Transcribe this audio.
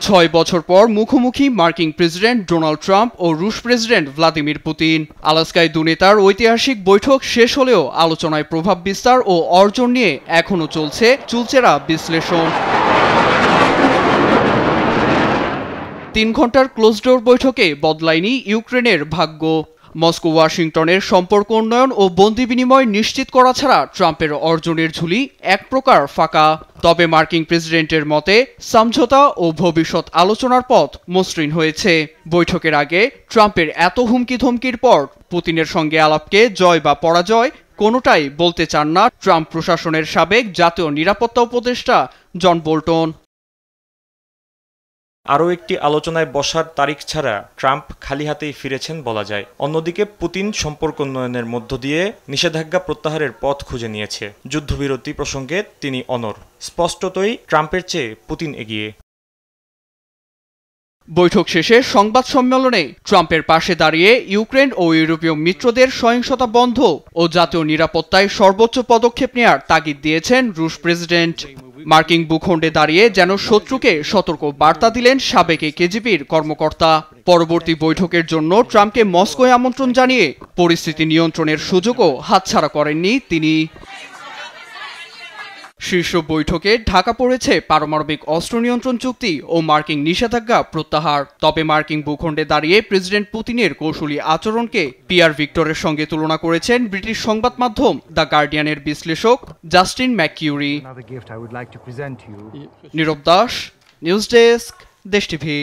6 বছর পর মুখোমুখি মার্কিন প্রেসিডেন্ট ডোনাল্ড ট্রাম্প ও রুশ প্রেসিডেন্ট ভ্লাদিমির পুতিন। আলাস্কায় দুনেতার ঐতিহাসিক বৈঠক শেষ হলেও আলোচনায় প্রভাব বিস্তার ও অর্জন নিয়ে এখনও চলছে চুলচেরা বিশ্লেষণ। 3 ঘন্টার ক্লোজ ডোর বৈঠকে বদলায়নি ইউক্রেনের ভাগ্য। মস্কো ওয়াশিংটনের সম্পর্ক উন্নয়ন ও বন্দি বিনিময় নিশ্চিত করা ছাড়া ট্রাম্পের অর্জনের ঝুলি এক প্রকার ফাঁকা। তবে মার্কিন প্রেসিডেন্টের মতে সমঝোতা ও ভবিষ্যৎ আলোচনার পথ মসৃণ হয়েছে। বৈঠকের আগে ট্রাম্পের এত হুমকি ধমকির পর পুতিনের সঙ্গে আলাপকে জয় বা পরাজয় কোনোটাই বলতে চান না ট্রাম্প প্রশাসনের সাবেক জাতীয় নিরাপত্তা উপদেষ্টা জন বোল্টন। আরও একটি আলোচনায় বসার তারিখ ছাড়া ট্রাম্প খালি হাতেই ফিরেছেন বলা যায়। অন্যদিকে পুতিন সম্পর্ক উন্নয়নের মধ্য দিয়ে নিষেধাজ্ঞা প্রত্যাহারের পথ খুঁজে নিয়েছে। যুদ্ধবিরতি প্রসঙ্গে তিনি অনড়। স্পষ্টতই ট্রাম্পের চেয়ে পুতিন এগিয়ে। বৈঠক শেষে সংবাদ সম্মেলনে ট্রাম্পের পাশে দাঁড়িয়ে ইউক্রেন ও ইউরোপীয় মিত্রদের সহিংসতা বন্ধ ও জাতীয় নিরাপত্তায় সর্বোচ্চ পদক্ষেপ নেয়ার তাগিদ দিয়েছেন রুশ প্রেসিডেন্ট। মার্কিন ভূখণ্ডে দাঁড়িয়ে যেন শত্রুকে সতর্ক বার্তা দিলেন সাবেক কেজিবির কর্মকর্তা। পরবর্তী বৈঠকের জন্য ট্রাম্পকে মস্কোয় আমন্ত্রণ জানিয়ে পরিস্থিতি নিয়ন্ত্রণের সুযোগও হাতছাড়া করেননি তিনি। শীর্ষ বৈঠকে ঢাকা পড়েছে পারমাণবিক অস্ত্র নিয়ন্ত্রণ চুক্তি ও মার্কিন নিষেধাজ্ঞা প্রত্যাহার। তবে মার্কিন ভূখণ্ডে দাঁড়িয়ে প্রেসিডেন্ট পুতিনের কৌশলী আচরণকে পিয়ার ভিক্টরের সঙ্গে তুলনা করেছেন ব্রিটিশ সংবাদ মাধ্যম দ্য গার্ডিয়ানের বিশ্লেষক জাস্টিন ম্যাককিউরি। নীরব দাস, নিউজ ডেস্ক, দেশ টিভি।